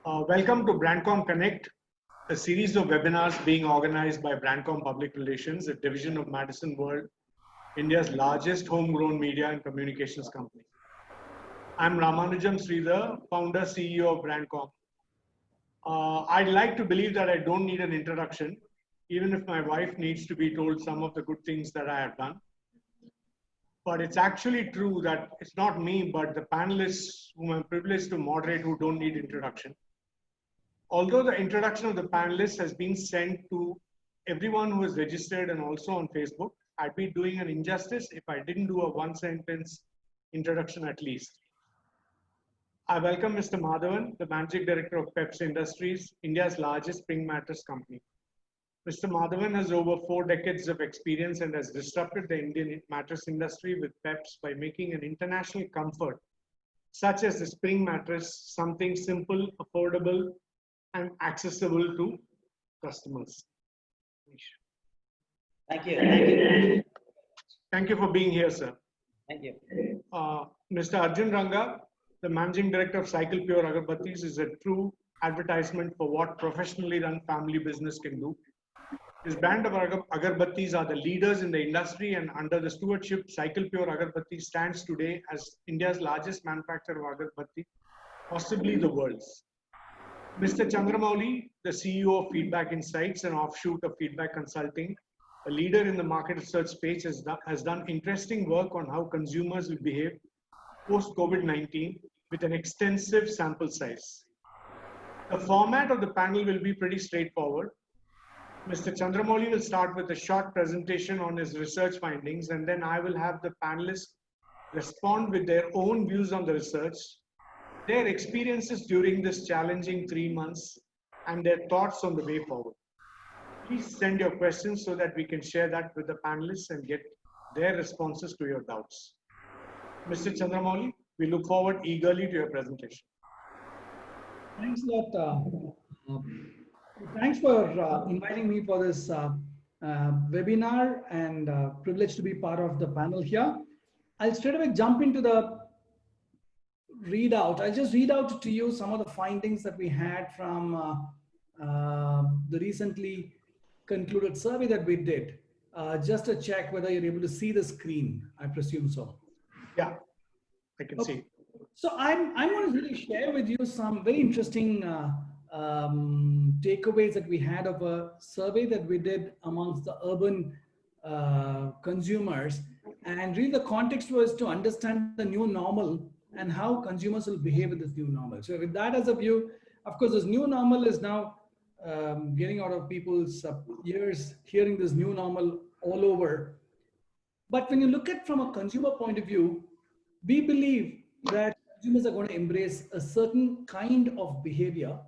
Welcome to Brandcom Connect, a series of webinars being organized by Brandcom Public Relations, a division of Madison World, India's largest homegrown media and communications company. I'm Ramanujam Sridhar, founder, CEO of Brandcom. I'd like to believe that I don't need an introduction, even if my wife needs to be told some of the good things that I have done. But it's actually true that it's not me, but the panelists whom I'm privileged to moderate who don't need introduction. Although the introduction of the panelists has been sent to everyone who is registered and also on Facebook, I'd be doing an injustice if I didn't do a one-sentence introduction at least. I welcome Mr. Madhavan, the Managing Director of Peps Industries, India's largest spring mattress company. Mr. Madhavan has over 4 decades of experience and has disrupted the Indian mattress industry with Peps by making an international comfort, such as the spring mattress, something simple, affordable, and accessible to customers. Thank you. Thank you. Thank you for being here, sir. Thank you. Mr. Arjun Ranga, the Managing Director of Cycle Pure Agarbattis, is a true advertisement for what professionally run family business can do. This brand of agarbattis are the leaders in the industry, and under the stewardship, Cycle Pure Agarbatti stands today as India's largest manufacturer of agarbatti, possibly the world's. Mr. Chandramouli, the CEO of Feedback Insights, an offshoot of Feedback Consulting, a leader in the market research space, has done interesting work on how consumers will behave post-COVID-19 with an extensive sample size. The format of the panel will be pretty straightforward. Mr. Chandramouli will start with a short presentation on his research findings, and then I will have the panelists respond with their own views on the research, their experiences during this challenging 3 months, and their thoughts on the way forward. Please send your questions so that we can share that with the panelists and get their responses to your doubts. Mr. Chandramouli, we look forward eagerly to your presentation. Thanks a lot. Thanks for inviting me for this webinar, and privileged to be part of the panel here. I'll straight away jump into the readout. I'll just read out to you some of the findings that we had from the recently concluded survey that we did. Just to check whether you're able to see the screen. I presume so. Yeah, I can see. So I'm going to really share with you some very interesting takeaways that we had of a survey that we did amongst the urban consumers. And really the context was to understand the new normal and how consumers will behave with this new normal. So with that as a view, of course, this new normal is now getting out of people's ears, hearing this new normal all over. But when you look at from a consumer point of view, we believe that consumers are going to embrace a certain kind of behavior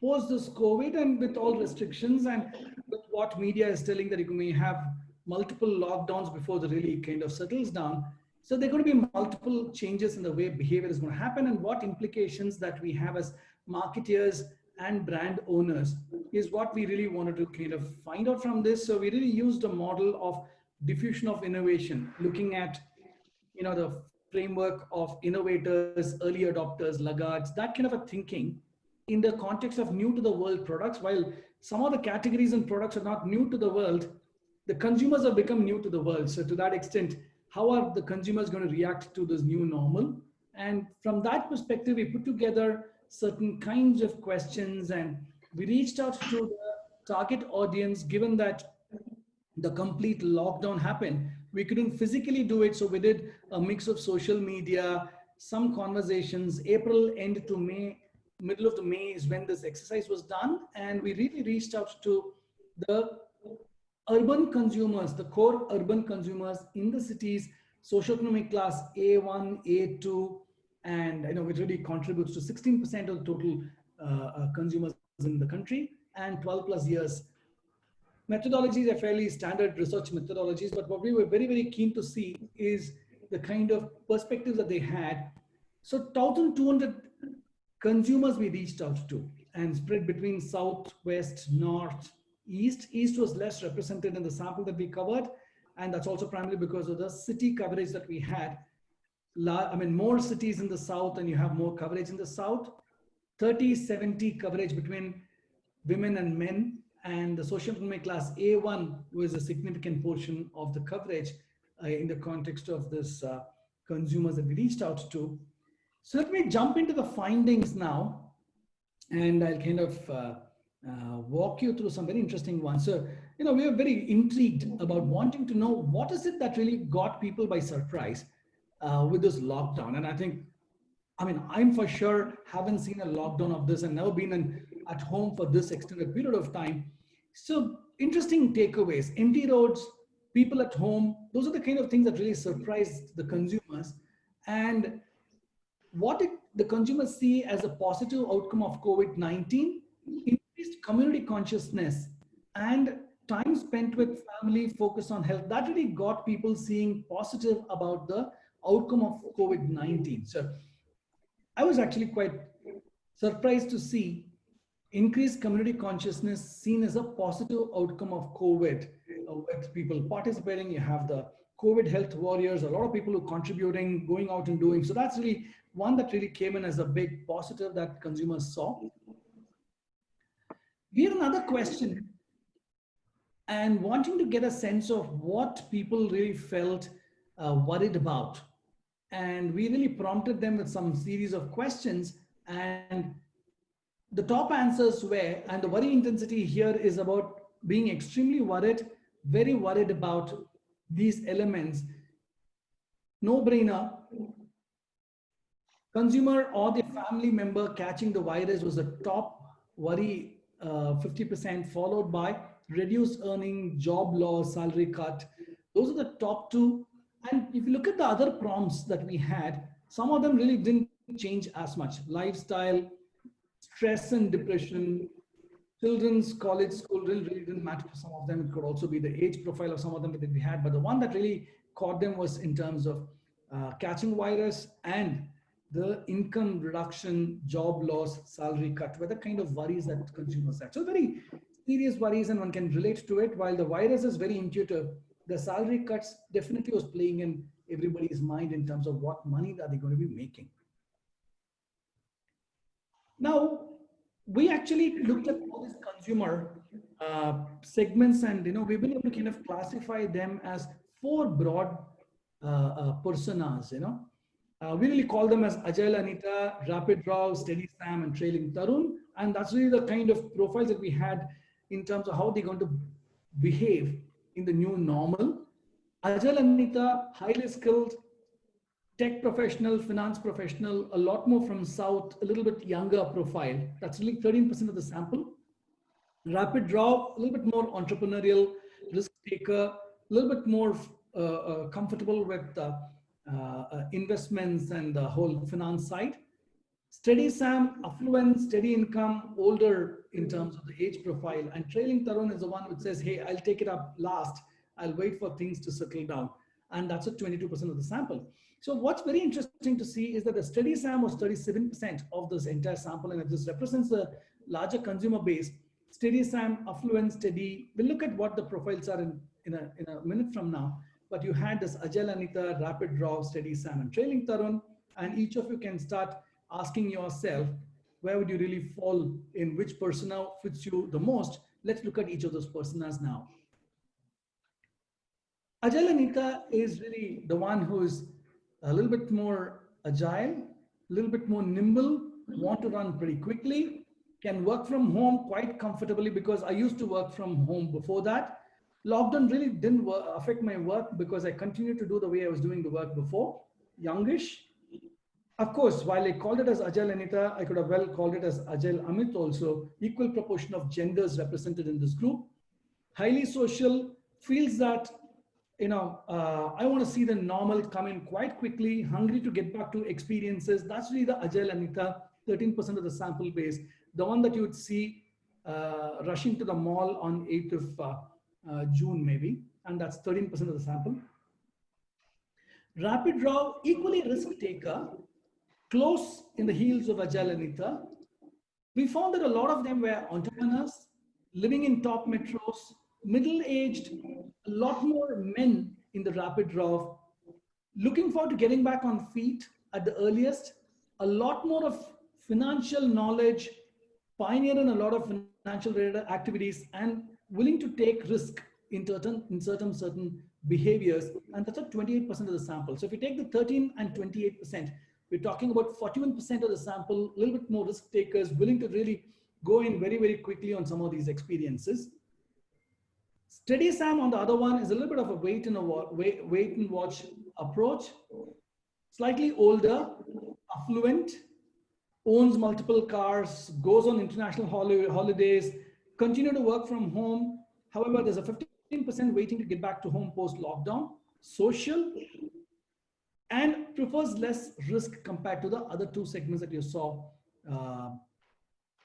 post this COVID, and with all restrictions and with what media is telling that you may have multiple lockdowns before the really kind of settles down. So there are going to be multiple changes in the way behavior is going to happen, and what implications that we have as marketeers and brand owners is what we really wanted to kind of find out from this. So we really used a model of diffusion of innovation, looking at, you know, the framework of innovators, early adopters, laggards, that kind of a thinking in the context of new to the world products. While some of the categories and products are not new to the world, the consumers have become new to the world. So to that extent, how are the consumers going to react to this new normal? And from that perspective, we put together certain kinds of questions, and we reached out to the target audience. Given that the complete lockdown happened, we couldn't physically do it. So we did a mix of social media, some conversations. April end to May, middle of the May is when this exercise was done. And we really reached out to the urban consumers, the core urban consumers in the cities, socioeconomic class A1, A2, and I know it really contributes to 16% of the total consumers in the country, and 12 plus years. Methodologies are fairly standard research methodologies, but what we were very, very keen to see is the kind of perspectives that they had. So 1,200 consumers we reached out to, and spread between south, west, north, east. East was less represented in the sample that we covered, and that's also primarily because of the city coverage that we had. I mean, more cities in the south, and you have more coverage in the south. 30-70 coverage between women and men, and the socioeconomic class A1 was a significant portion of the coverage in the context of this consumers that we reached out to. So let me jump into the findings now, and I'll kind of walk you through some very interesting ones. So, we are very intrigued about wanting to know what is it that really got people by surprise with this lockdown. And I'm for sure haven't seen a lockdown of this and never been at home for this extended period of time. So interesting takeaways: empty roads, people at home. Those are the kind of things that really surprised the consumers. And what did the consumers see as a positive outcome of COVID-19? Increased community consciousness and time spent with family, focus on health. That really got people seeing positive about the outcome of COVID-19. So I was actually quite surprised to see increased community consciousness seen as a positive outcome of COVID, with people participating. You have the COVID health warriors, a lot of people who are contributing, going out and doing. So that's really one that really came in as a big positive that consumers saw. We had another question and wanting to get a sense of what people really felt worried about. And we really prompted them with some series of questions, and the top answers were, and the worry intensity here is about being extremely worried, very worried about these elements. No brainer. Consumer or the family member catching the virus was the top worry, 50%, followed by reduced earning, job loss, salary cut. Those are the top two. And if you look at the other prompts that we had, some of them really didn't change as much. Lifestyle, stress and depression, children's college, school really didn't matter for some of them. It could also be the age profile of some of them that we had. But the one that really caught them was in terms of catching virus and the income reduction, job loss, salary cut, were the kind of worries that consumers had. So very serious worries, and one can relate to it. While the virus is very intuitive, the salary cuts definitely was playing in everybody's mind in terms of what money are they going to be making. Now, we actually looked at all these consumer segments, and we've been able to kind of classify them as 4 broad personas. We really call them as Agile Anita, Rapid Raw, Steady Sam, and Trailing Tarun. And that's really the kind of profiles that we had in terms of how they're going to behave in the new normal. Agile Anita, highly skilled, tech professional, finance professional, a lot more from South, a little bit younger profile. That's really 13% of the sample. Rapid Draw, a little bit more entrepreneurial, risk taker, a little bit more comfortable with investments and the whole finance side. Steady Sam, affluent, steady income, older in terms of the age profile. And Trailing Tarun is the one which says, hey, I'll take it up last. I'll wait for things to settle down. And that's at 22% of the sample. So what's very interesting to see is that the Steady Sam was 37% of this entire sample. And if this represents the larger consumer base, Steady Sam, affluent, steady. We'll look at what the profiles are in a minute from now. But you had this Agile Anita, Rapid Draw, Steady Sam, and Trailing Tarun. And each of you can start asking yourself, where would you really fall in, which persona fits you the most? Let's look at each of those personas now. Agile Anita is really the one who is a little bit more agile, a little bit more nimble, want to run pretty quickly, can work from home quite comfortably because I used to work from home before that. Lockdown really didn't affect my work because I continued to do the way I was doing the work before. Youngish. Of course, while I called it as Agile Anita, I could have well called it as Agile Amit also. Equal proportion of genders represented in this group. Highly social, feels that I want to see the normal come in quite quickly, hungry to get back to experiences. That's really the Agile Anita, 13% of the sample base. The one that you would see rushing to the mall on 8th of June maybe, and that's 13% of the sample. Rapid Draw, equally risk taker, close in the heels of Agile Anita. We found that a lot of them were entrepreneurs, living in top metros, middle-aged, a lot more men in the Rapid Draw, looking forward to getting back on feet at the earliest, a lot more of financial knowledge, pioneer in a lot of financial related activities, and willing to take risk in certain behaviors. And that's at 28% of the sample. So if you take the 13 and 28%, we're talking about 41% of the sample, a little bit more risk takers, willing to really go in very, very quickly on some of these experiences. Steady Sam on the other one is a little bit of a wait and watch approach. Slightly older, affluent, owns multiple cars, goes on international holidays, continue to work from home. However, there's a 15% waiting to get back to home post-lockdown. Social, and prefers less risk compared to the other two segments that you saw.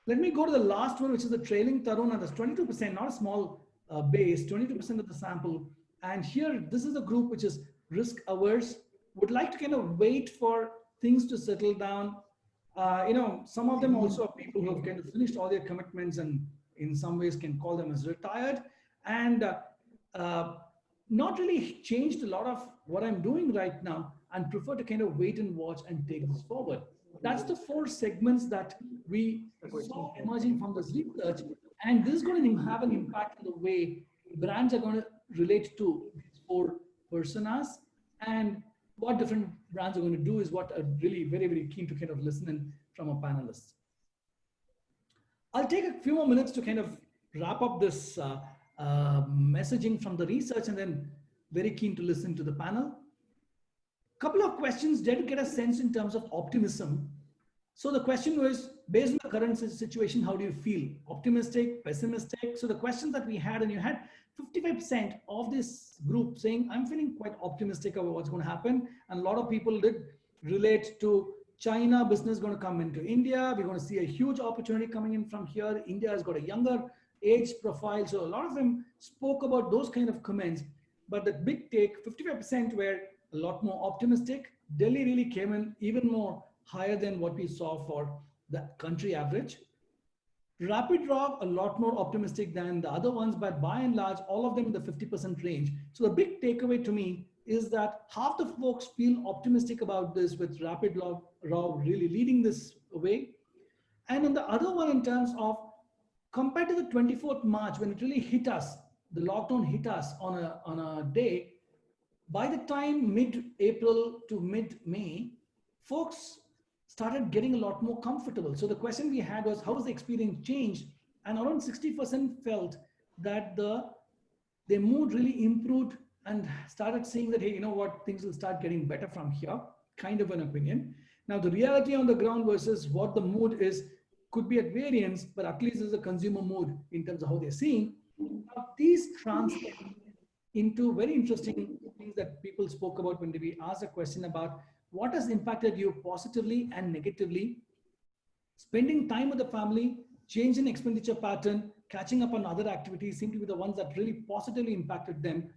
Let me go to the last one, which is the trailing Tarun, and that's 22%, not a small base, 22% of the sample. And here, this is a group which is risk averse, would like to kind of wait for things to settle down. Some of them also are people who have kind of finished all their commitments and in some ways can call them as retired, and not really changed a lot of what I'm doing right now and prefer to kind of wait and watch and take this forward. That's the 4 segments that we saw emerging from this research. And this is going to have an impact on the way brands are going to relate to these 4 personas. And what different brands are going to do is what I'm really very, very keen to kind of listen in from a panelist. I'll take a few more minutes to kind of wrap up this messaging from the research, and then very keen to listen to the panel. Couple of questions just to get a sense in terms of optimism. So the question was, based on the current situation, how do you feel? Optimistic, pessimistic? So the questions that we had, and you had 55% of this group saying, I'm feeling quite optimistic about what's going to happen. And a lot of people did relate to China business going to come into India. We're going to see a huge opportunity coming in from here. India has got a younger age profile. So a lot of them spoke about those kind of comments. But the big take, 55% were a lot more optimistic. Delhi really came in even more higher than what we saw for the country average. Rapid Rock, a lot more optimistic than the other ones, but by and large, all of them in the 50% range. So the big takeaway to me is that half the folks feel optimistic about this, with Rapid Rock really leading this way. And on the other one, in terms of compared to the 24th March, when it really hit us, the lockdown hit us on a day, by the time mid-April to mid-May, folks started getting a lot more comfortable. So the question we had was, how has the experience changed? And around 60% felt that their mood really improved and started saying that, hey, you know what, things will start getting better from here, kind of an opinion. Now, the reality on the ground versus what the mood is could be at variance, but at least there's a consumer mood in terms of how they're seeing. Now, these translate into very interesting things that people spoke about when we asked a question about what has impacted you positively and negatively. Spending time with the family, change in expenditure pattern, catching up on other activities seem to be the ones that really positively impacted them.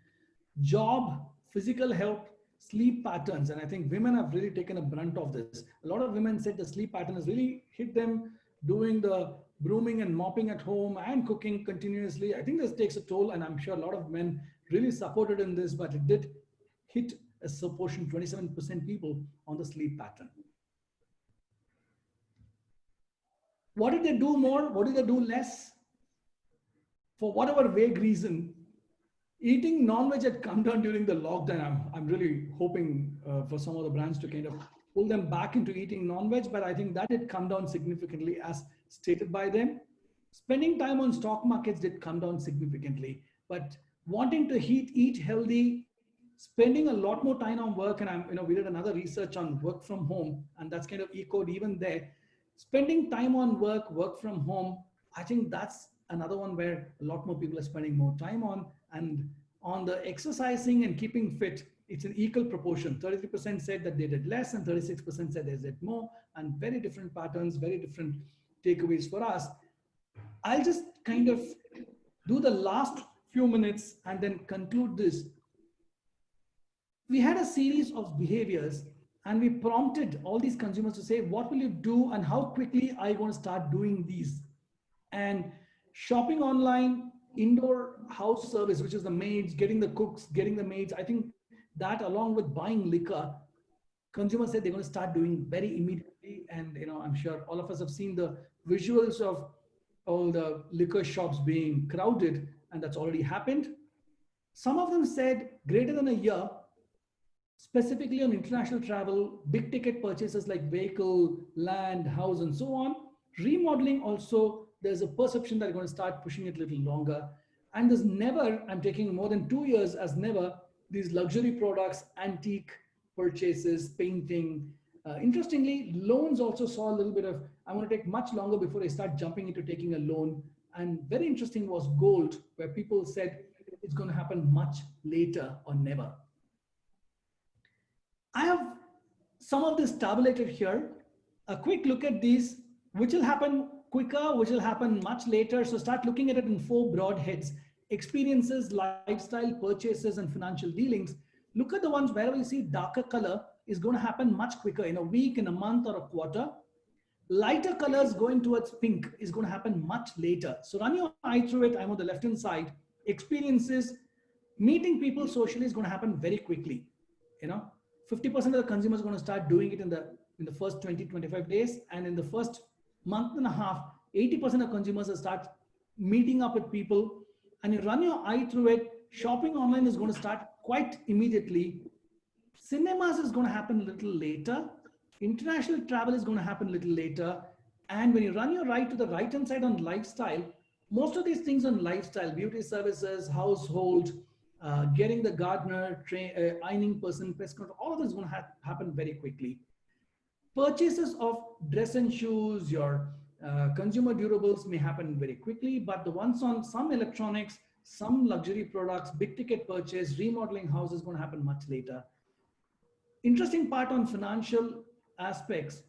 Job, physical health, sleep patterns. And I think women have really taken a brunt of this. A lot of women said the sleep pattern has really hit them doing the brooming and mopping at home and cooking continuously. I think this takes a toll, and I'm sure a lot of men really supported in this, but it did hit a portion, 27% people on the sleep pattern. What did they do more? What did they do less? For whatever vague reason, eating non-veg had come down during the lockdown. I'm really hoping for some of the brands to kind of pull them back into eating non-veg, but I think that did come down significantly as stated by them. Spending time on stock markets did come down significantly, but wanting to eat healthy, spending a lot more time on work, and we did another research on work from home, and that's kind of echoed even there. Spending time on work from home, I think that's another one where a lot more people are spending more time on. And on the exercising and keeping fit, it's an equal proportion. 33% said that they did less, and 36% said they did more, and very different patterns, very different takeaways for us. I'll just kind of do the last few minutes and then conclude this. We had a series of behaviors, and we prompted all these consumers to say, what will you do and how quickly are you going to start doing these? And shopping online, indoor house service, which is the maids, getting the cooks, getting the maids, I think that along with buying liquor consumers said they're going to start doing very immediately. And I'm sure all of us have seen the visuals of all the liquor shops being crowded, and that's already happened. Some of them said greater than a year, specifically on international travel, big ticket purchases like vehicle, land, house, and so on. Remodeling also, there's a perception that they're going to start pushing it a little longer. And there's never, I'm taking more than 2 years as never, these luxury products, antique purchases, painting. Interestingly, loans also saw a little bit of, I'm going to take much longer before I start jumping into taking a loan. And very interesting was gold, where people said it's going to happen much later or never. I have some of this tabulated here. A quick look at these, which will happen quicker, which will happen much later. So start looking at it in 4 broad heads: experiences, lifestyle, purchases, and financial dealings. Look at the ones wherever you see darker color is going to happen much quicker, in a week, in a month, or a quarter. Lighter colors going towards pink is going to happen much later. So run your eye through it. I'm on the left-hand side. Experiences, meeting people socially is going to happen very quickly. 50% of the consumers are going to start doing it in the first 20-25 days, and in the first month and a half, 80% of consumers will start meeting up with people. And you run your eye through it. Shopping online is going to start quite immediately. Cinemas is going to happen a little later. International travel is going to happen a little later. And when you run your eye to the right-hand side on lifestyle, most of these things on lifestyle, beauty services, household, getting the gardener, ironing person, pest control, all of this is going to happen very quickly. Purchases of dress and shoes, your consumer durables may happen very quickly, but the ones on some electronics, some luxury products, big ticket purchase, remodeling house is going to happen much later. Interesting part on financial aspects.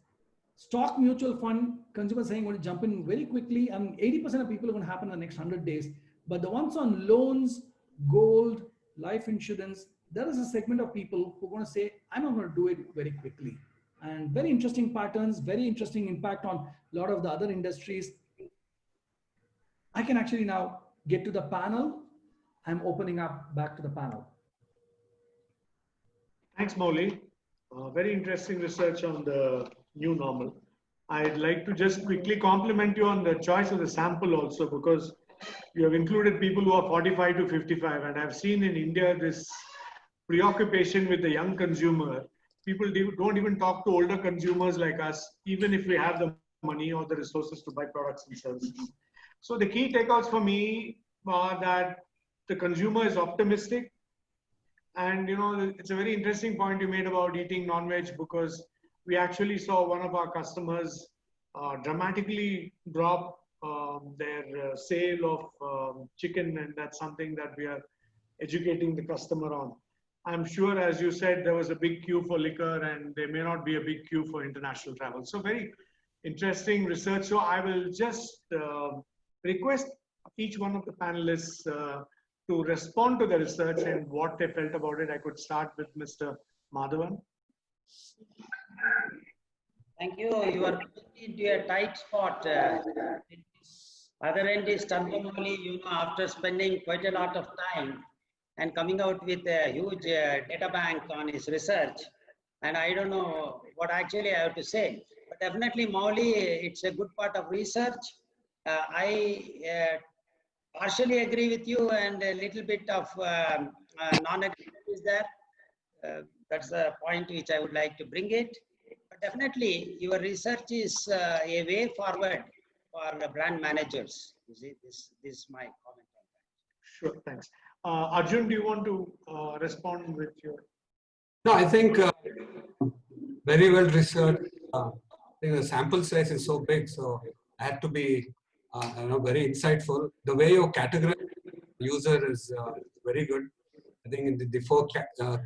Stock mutual fund, consumers saying going to jump in very quickly, and 80% of people are going to happen in the next 100 days. But the ones on loans, gold, life insurance, there is a segment of people who are going to say, I'm not going to do it very quickly. And very interesting patterns, very interesting impact on a lot of the other industries. I can actually now get to the panel. I'm opening up back to the panel. Thanks, Maulik. Very interesting research on the new normal. I'd like to just quickly compliment you on the choice of the sample also, because you have included people who are 45 to 55. And I've seen in India this preoccupation with the young consumer. People don't even talk to older consumers like us, even if we have the money or the resources to buy products and services. So the key takeouts for me are that the consumer is optimistic. And it's a very interesting point you made about eating non-veg, because we actually saw one of our customers dramatically drop their sale of chicken, and that's something that we are educating the customer on. I'm sure, as you said, there was a big queue for liquor, and there may not be a big queue for international travel. So very interesting research. So I will just request each one of the panelists to respond to the research and what they felt about it. I could start with Mr. Madhavan. Thank you. You are into a tight spot. Other end is Tangamoli, after spending quite a lot of time and coming out with a huge data bank on his research. And I don't know what actually I have to say, but definitely Mauli, it's a good part of research. I partially agree with you, and a little bit of non-agreement is there. That's the point which I would like to bring it. But definitely your research is a way forward for brand managers. You see, this is my comment on that. Sure, thanks. Arjun, do you want to respond with your? No, I think very well researched. I think the sample size is so big, so I had to be very insightful. The way you categorize user is very good. I think the 4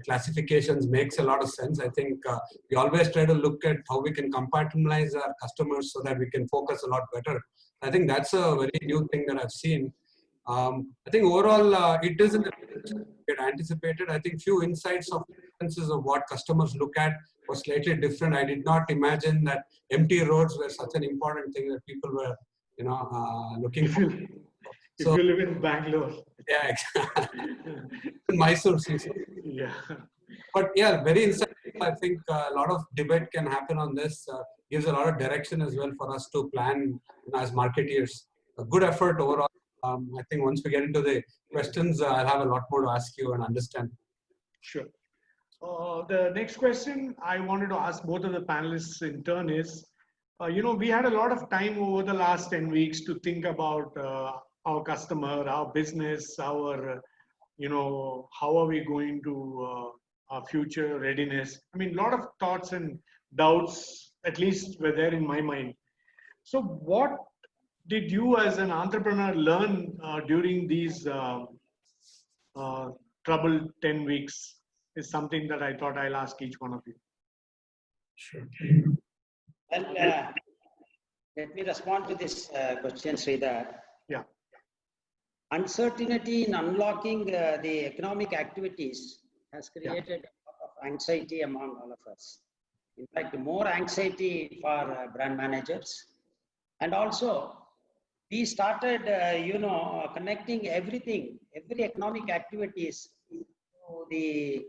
classifications makes a lot of sense. I think we always try to look at how we can compartmentalize our customers so that we can focus a lot better. I think that's a very new thing that I've seen. I think overall it doesn't get anticipated. I think few insights of differences of what customers look at was slightly different. I did not imagine that empty roads were such an important thing that people were looking for. If you live in Bangalore. Yeah, exactly. Mysore, yeah. But yeah, very insightful. I think a lot of debate can happen on this. Gives a lot of direction as well for us to plan as marketeers. A good effort overall. I think once we get into the questions, I'll have a lot more to ask you and understand. Sure. The next question I wanted to ask both of the panelists in turn is, we had a lot of time over the last 10 weeks to think about our customer, our business, our, how are we going to our future readiness. I mean, a lot of thoughts and doubts, at least were there in my mind. So what did you as an entrepreneur learn during these troubled 10 weeks is something that I thought I'll ask each one of you. Sure. Well, let me respond to this question, Sridhar. Yeah. Uncertainty in unlocking the economic activities has created a lot of anxiety among all of us. In fact, more anxiety for brand managers. And also, we started, connecting everything, every economic activities to the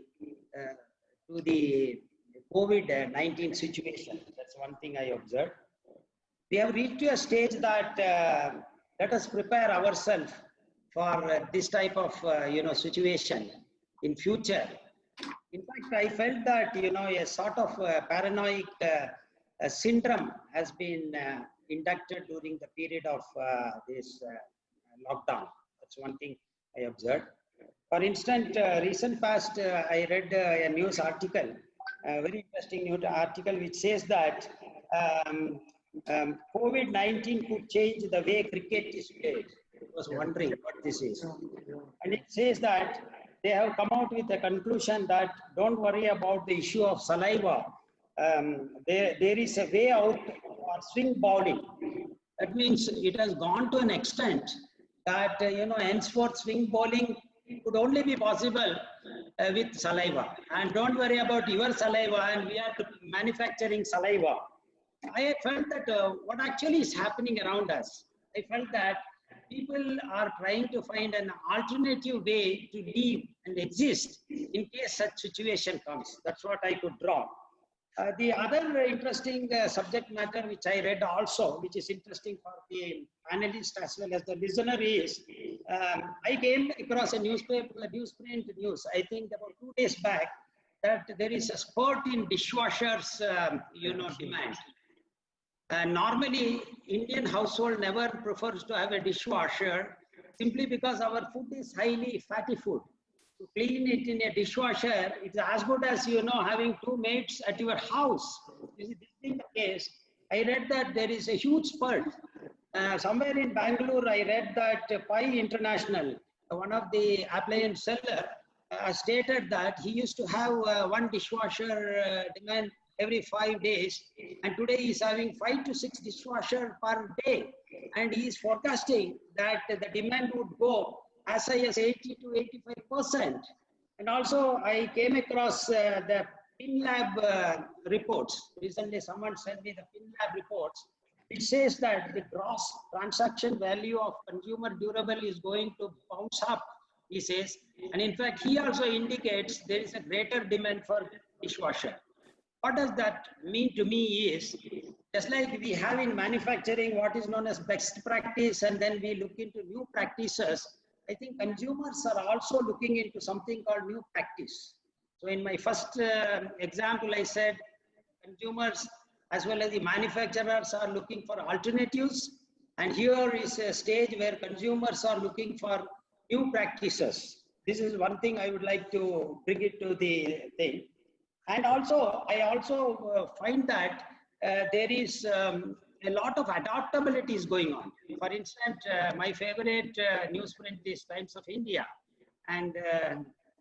COVID-19 situation. That's one thing I observed. We have reached to a stage that let us prepare ourselves for this type of situation in future. In fact, I felt that a sort of paranoid syndrome has been inducted during the period of this lockdown. That's one thing I observed. For instance, recent past, I read a news article, a very interesting news article, which says that COVID-19 could change the way cricket is played. I was wondering what this is. And it says that they have come out with a conclusion that don't worry about the issue of saliva. There is a way out for swing bowling. That means it has gone to an extent that, henceforth swing bowling could only be possible with saliva. And don't worry about your saliva, and we are manufacturing saliva. I felt that what actually is happening around us, I felt that people are trying to find an alternative way to live and exist in case such situation comes. That's what I could draw. The other interesting subject matter which I read also, which is interesting for the panelists as well as the listener is, I came across a newspaper, newsprint news, I think about 2 days back, that there is a spurt in dishwashers, demand. Normally, Indian household never prefers to have a dishwasher simply because our food is highly fatty food. To clean it in a dishwasher, it's as good as, having 2 maids at your house. This being the case, I read that there is a huge spurt. Somewhere in Bangalore, I read that Pi International, one of the appliance seller, stated that he used to have one dishwasher demand every 5 days, and today he's having 5 to 6 dishwasher per day, and he is forecasting that the demand would go as high as 80 to 85%. And also, I came across the FinLab reports. Recently, someone sent me the FinLab reports. It says that the gross transaction value of consumer durable is going to bounce up, he says. And in fact, he also indicates there is a greater demand for dishwasher. What does that mean to me is, just like we have in manufacturing what is known as best practice, and then we look into new practices, I think consumers are also looking into something called new practice. So in my first example, I said consumers as well as the manufacturers are looking for alternatives. And here is a stage where consumers are looking for new practices. This is one thing I would like to bring it to the thing. And also, I also find that there is a lot of adaptability is going on. For instance, my favorite newsprint is Times of India. And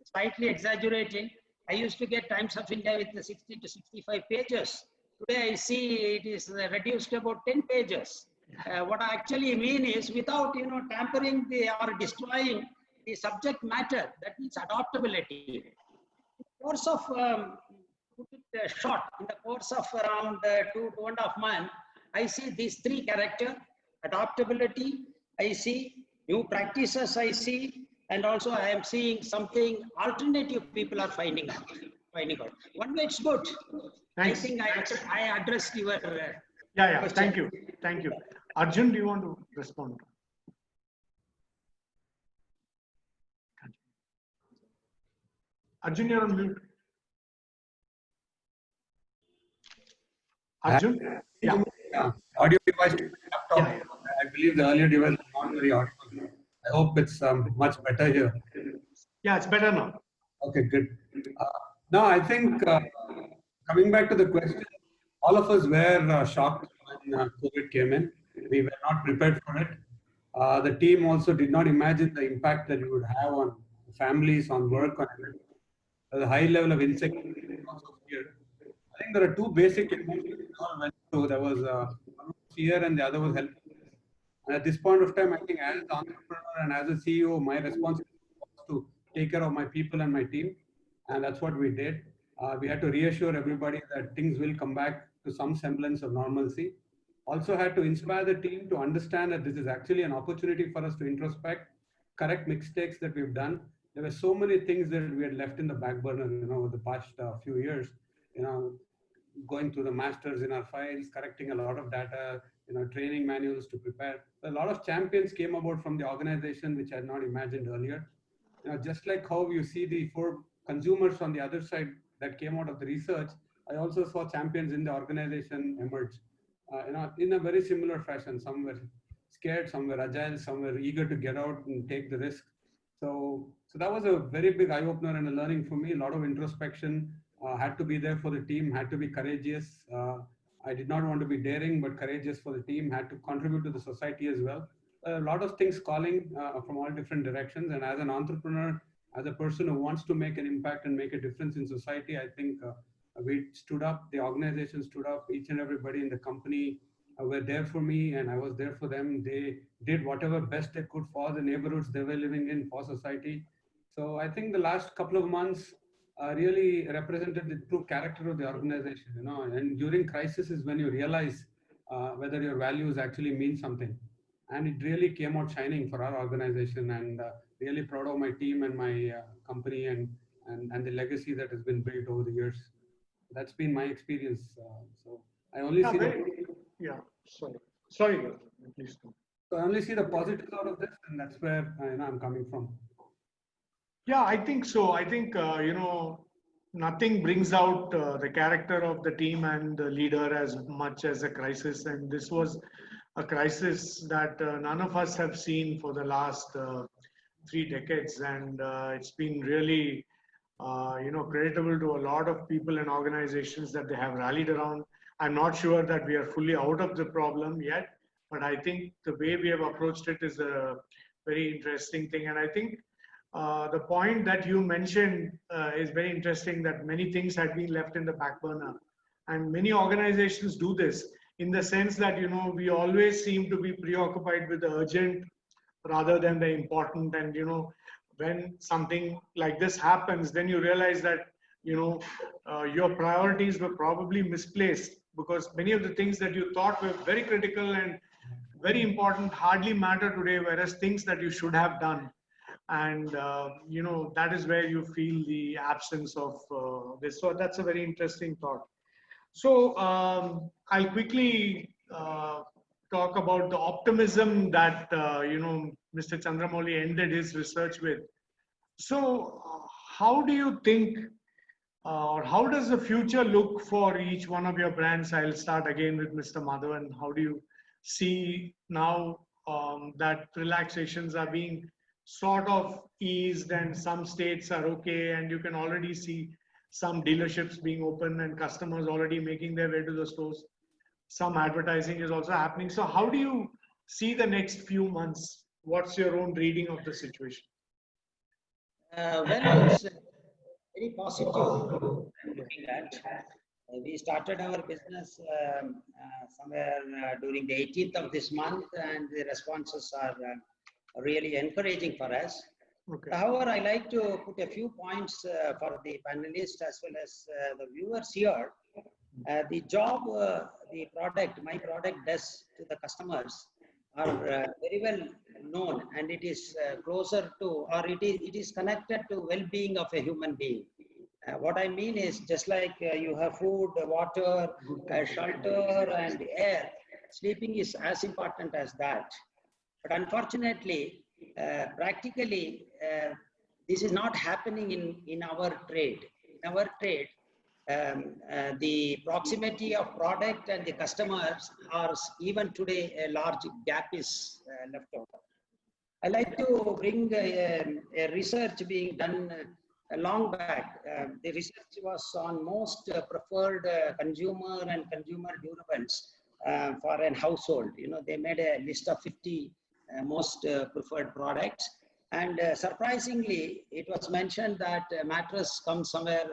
slightly exaggerating, I used to get Times of India with the 60 to 65 pages. Today I see it is reduced to about 10 pages. What I actually mean is without tampering or destroying the subject matter, that means adaptability. In the course of put it short, in the course of around 2.5 months, I see these 3 characters: adaptability, I see new practices, I see, and also I am seeing something alternative people are finding out. finding out. One way it's good. Thanks. I think I addressed your Yeah. question. Thank you. Thank you. Arjun, do you want to respond? Arjun, you're on mute. Arjun? Yeah. Audio device to my laptop. Yeah. I believe the earlier device was not very audible. I hope it's much better here. Yeah, it's better now. Okay, good. Now, I think coming back to the question, all of us were shocked when COVID came in. We were not prepared for it. The team also did not imagine the impact that it would have on families, on work, on everything. The high level of insecurity and also fear. I think there are two basic emotions we all went through. There was one was fear and the other was helplessness. And at this point of time, I think as an entrepreneur and as a CEO, my responsibility was to take care of my people and my team. And that's what we did. We had to reassure everybody that things will come back to some semblance of normalcy. Also had to inspire the team to understand that this is actually an opportunity for us to introspect, correct mistakes that we've done. There were so many things that we had left in the back burner, over the past few years, going through the masters in our files, correcting a lot of data, training manuals to prepare. A lot of champions came about from the organization, which I had not imagined earlier. Just like how you see the 4 consumers on the other side that came out of the research, I also saw champions in the organization emerge. In a very similar fashion. Some were scared, some were agile, some were eager to get out and take the risk. So that was a very big eye opener and a learning for me. A lot of introspection, had to be there for the team, had to be courageous. I did not want to be daring, but courageous for the team, had to contribute to the society as well. A lot of things calling from all different directions. And as an entrepreneur, as a person who wants to make an impact and make a difference in society, I think we stood up, the organization stood up, each and everybody in the company were there for me and I was there for them. They did whatever best they could for the neighborhoods they were living in, for society. So I think the last couple of months really represented the true character of the organization, and during crisis is when you realize whether your values actually mean something. And it really came out shining for our organization, and really proud of my team and my company and the legacy that has been built over the years. That's been my experience. So I only see Sorry, please. So I only see the positives out of this, and that's where I'm coming from. Yeah, I think so. I think nothing brings out the character of the team and the leader as much as a crisis, and this was a crisis that none of us have seen for the last 3 decades, and it's been really creditable to a lot of people and organizations that they have rallied around. I'm not sure that we are fully out of the problem yet, but I think the way we have approached it is a very interesting thing. And I think the point that you mentioned is very interesting, that many things had been left in the back burner. And many organizations do this in the sense that, we always seem to be preoccupied with the urgent rather than the important. And, when something like this happens, then you realize that, your priorities were probably misplaced, because many of the things that you thought were very critical and very important hardly matter today, whereas things that you should have done. And, that is where you feel the absence of this. So that's a very interesting thought. So I'll quickly talk about the optimism that, Mr. Chandramouli ended his research with. So how do you think, or how does the future look for each one of your brands? I'll start again with Mr. Madhavan. How do you see now that relaxations are being sort of eased and some states are okay, and you can already see some dealerships being open and customers already making their way to the stores? Some advertising is also happening. So how do you see the next few months? What's your own reading of the situation? Well, it's very positive. We started our business somewhere during the 18th of this month, and the responses are really encouraging for us. Okay. However, I like to put a few points for the panelists as well as the viewers here. The job my product does to the customers are very well known, and it is closer to, or it is connected to well-being of a human being. What I mean is just like you have food, water, shelter, and air, sleeping is as important as that. But unfortunately, practically, this is not happening in our trade. In our trade, the proximity of product and the customers are even today a large gap is left over. I like to bring a research being done a long back. The research was on most preferred consumer and consumer durables for an household. You know, they made a list of 50 most preferred products. And surprisingly, it was mentioned that mattress comes somewhere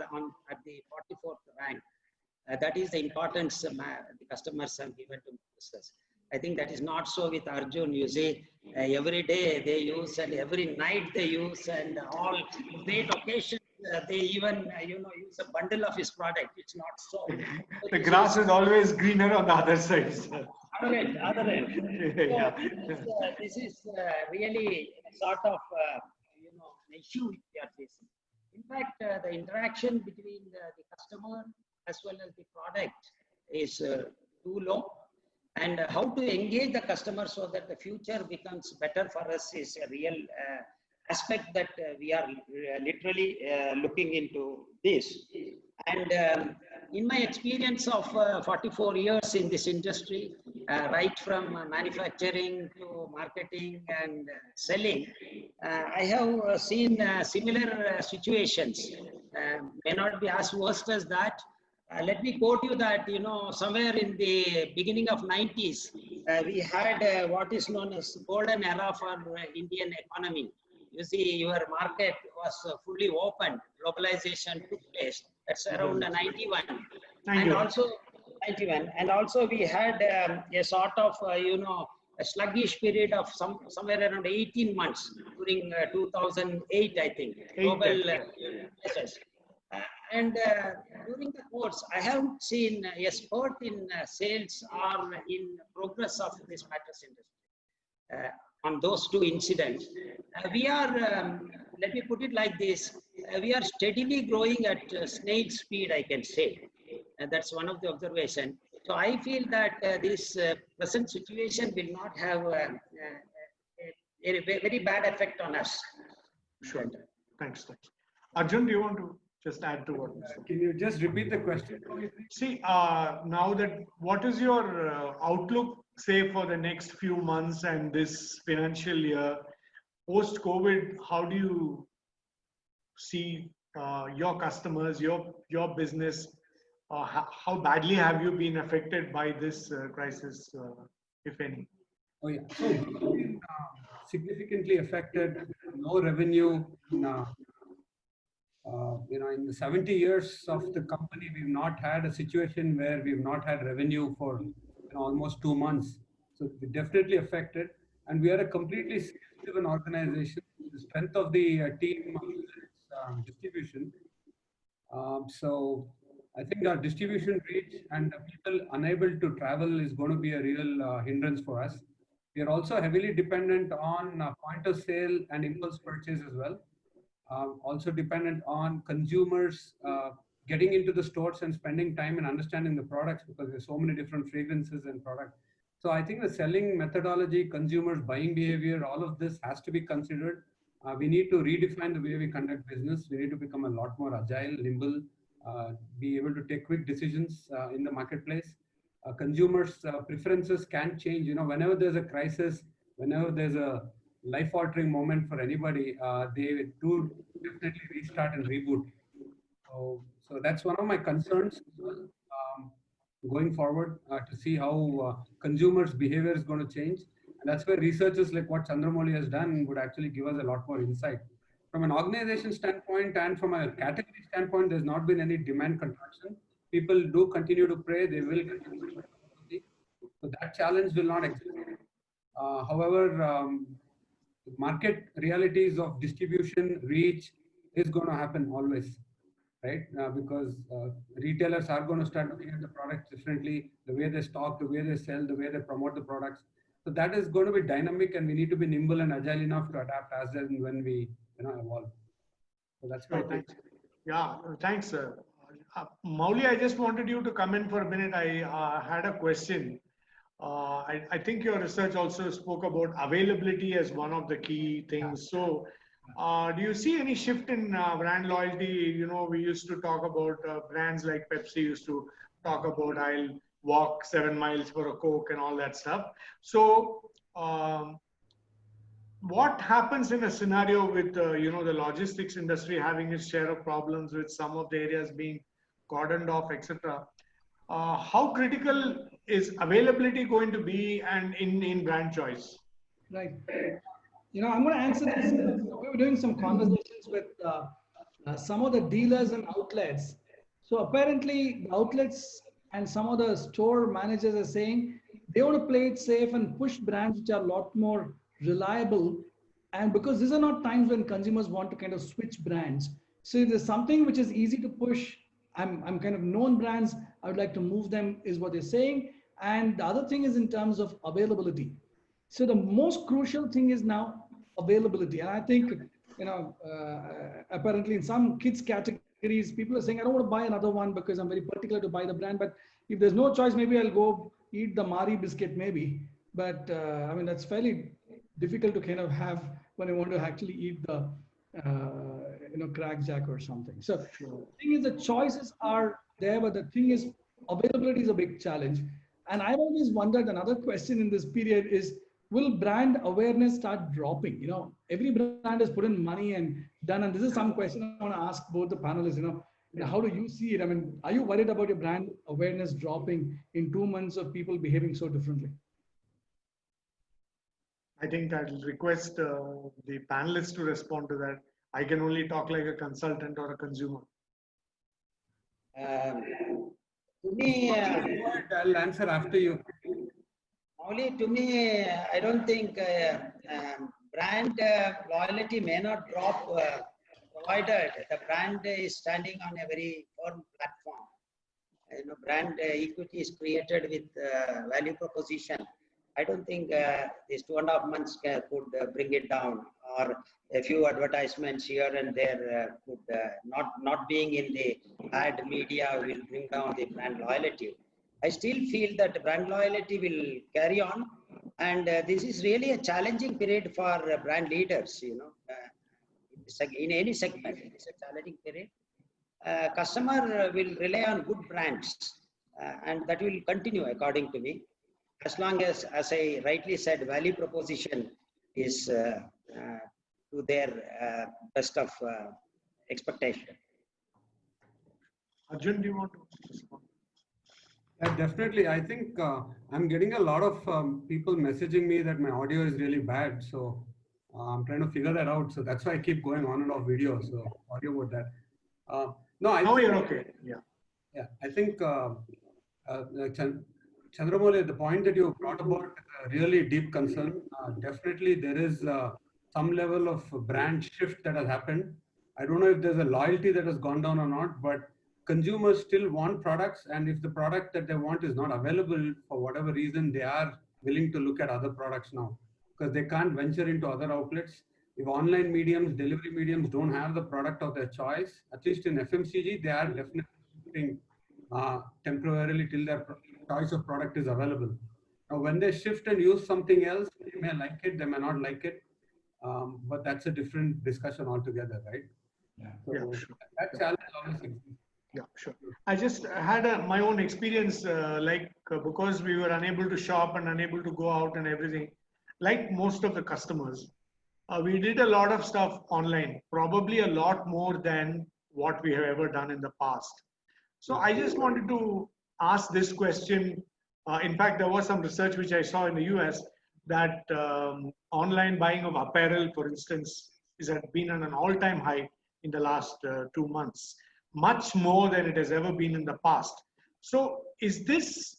at the 44th rank. That is the importance the customers have given to mattresses. I think that is not so with Arjun. You see, every day they use and every night they use, and all great occasions they even use a bundle of his product. It's not so. The grass is always greener on the other side. Sir. Other end. Yeah. So this is really sort of an issue we are facing. In fact, the interaction between the customer as well as the product is too low. And how to engage the customer so that the future becomes better for us is a real aspect that we are literally looking into this. And in my experience of 44 years in this industry, right from manufacturing to marketing and selling, I have seen similar situations. May not be as worst as that. Let me quote you that, somewhere in the beginning of 90s, we had what is known as golden era for Indian economy. You see, your market was fully open. Globalization took place. That's around 91. And also 91. And also we had a sort of, a sluggish period of somewhere around 18 months during 2008, I think. Global, yes. And during the course, I haven't seen a spurt in sales or in progress of this mattress industry. On those two incidents, we are, let me put it like this, we are steadily growing at snail speed, I can say. That's one of the observations. So I feel that this present situation will not have a very bad effect on us. Sure. Thanks. Arjun, do you want to just add to what? Can you just repeat the question? See, now that what is your outlook, say, for the next few months and this financial year, post-COVID? How do you see your customers, your business? How badly have you been affected by this crisis, if any? Oh yeah, so we've been significantly affected. No revenue. In the 70 years of the company, we've not had a situation where we've not had revenue for almost 2 months. So we're definitely affected, and we are a completely sales-driven organization. The strength of the team is distribution. So I think our distribution reach and people unable to travel is going to be a real hindrance for us. We are also heavily dependent on point of sale and impulse purchase as well. Also dependent on consumers getting into the stores and spending time and understanding the products, because there's so many different fragrances and products. So I think the selling methodology, consumers' buying behavior, all of this has to be considered. We need to redefine the way we conduct business. We need to become a lot more agile, nimble, be able to take quick decisions in the marketplace. Consumers' preferences can change. Whenever there's a crisis, whenever there's a life-altering moment for anybody, they do definitely restart and reboot. So that's one of my concerns going forward, to see how consumers' behavior is going to change. And that's where researchers like what Chandramouli has done would actually give us a lot more insight. From an organization standpoint and from a category standpoint, there's not been any demand contraction. People do continue to pray. They will continue to pray. So that challenge will not exist. However, market realities of distribution reach is going to happen always, right? Because retailers are going to start looking at the products differently, the way they stock, the way they sell, the way they promote the products. So that is going to be dynamic, and we need to be nimble and agile enough to adapt as and when we evolve. So that's my take. Yeah, thanks. Mauli, I just wanted you to come in for a minute. I had a question. I think your research also spoke about availability as one of the key things. So, do you see any shift in brand loyalty? You know, we used to talk about brands like Pepsi used to talk about I'll walk 7 miles for a Coke and all that stuff. So, what happens in a scenario with the logistics industry having its share of problems with some of the areas being cordoned off, etc. How critical is availability going to be and in brand choice? Right. I'm going to answer this. We were doing some conversations with some of the dealers and outlets. So apparently, the outlets and some of the store managers are saying they want to play it safe and push brands which are a lot more reliable. And because these are not times when consumers want to kind of switch brands. So if there's something which is easy to push, I'm kind of known brands, I would like to move them, is what they're saying. And the other thing is in terms of availability. So the most crucial thing is now availability. And I think, apparently in some kids categories, people are saying, I don't want to buy another one because I'm very particular to buy the brand. But if there's no choice, maybe I'll go eat the Mari biscuit maybe. But I mean, that's fairly difficult to kind of have when I want to actually eat the, Crack Jack or something. So the thing is the choices are there, but the thing is availability is a big challenge. And I've always wondered, another question in this period is, will brand awareness start dropping? Every brand has put in money and done. And this is some question I want to ask both the panelists, how do you see it? I mean, are you worried about your brand awareness dropping in 2 months of people behaving so differently? I think I'll request the panelists to respond to that. I can only talk like a consultant or a consumer. To me, I'll answer after you. only to me, I don't think brand loyalty may not drop, provided the brand is standing on a very firm platform. Brand equity is created with value proposition. I don't think these 2.5 months could bring it down, or a few advertisements here and there could not being in the ad media will bring down the brand loyalty. I still feel that brand loyalty will carry on, and this is really a challenging period for brand leaders. In any segment, it's a challenging period. Customer will rely on good brands, and that will continue according to me, as long as I rightly said, value proposition is to their best of expectation. Arjun, do you want to respond? Definitely. I think I'm getting a lot of people messaging me that my audio is really bad. So I'm trying to figure that out. So that's why I keep going on and off video. So sorry about that. No, you're okay. Yeah. Yeah, I think Chandramouli, the point that you brought about a really deep concern. Definitely, there is some level of brand shift that has happened. I don't know if there's a loyalty that has gone down or not, but consumers still want products, and if the product that they want is not available for whatever reason, they are willing to look at other products now because they can't venture into other outlets. If online mediums, delivery mediums don't have the product of their choice, at least in FMCG, they are definitely shifting temporarily till their choice of product is available. Now, when they shift and use something else, they may like it, they may not like it, but that's a different discussion altogether, right? Yeah, so yeah, sure. That challenge always exists. Yeah, sure. I just had my own experience, because we were unable to shop and unable to go out and everything, like most of the customers, we did a lot of stuff online, probably a lot more than what we have ever done in the past. So I just wanted to ask this question. In fact, there was some research which I saw in the US that online buying of apparel, for instance, has been at an all-time high in the last 2 months, much more than it has ever been in the past. So is this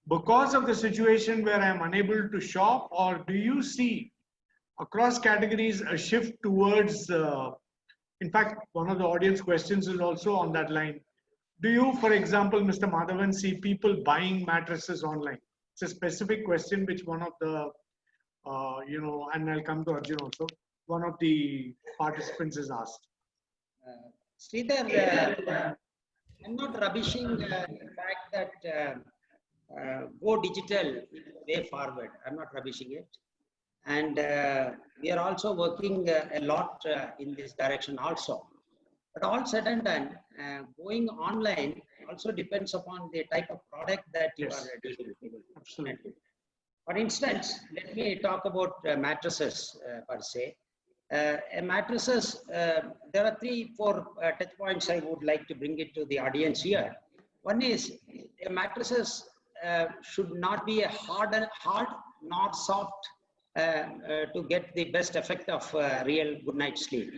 because of the situation where I'm unable to shop, or do you see across categories a shift towards, in fact, one of the audience questions is also on that line. Do you, for example, Mr. Madhavan, see people buying mattresses online? It's a specific question which one of the, and I'll come to Arjun also, one of the participants is asked. Sridhar, I'm not rubbishing the fact that go digital is the way forward. I'm not rubbishing it. And we are also working a lot in this direction also. But all said and done, going online also depends upon the type of product that you Yes. are dealing with. Absolutely. For instance, let me talk about mattresses per se. Mattresses, there are 3-4 touch points I would like to bring it to the audience here. One is mattresses should not be a hard nor soft to get the best effect of real good night sleep.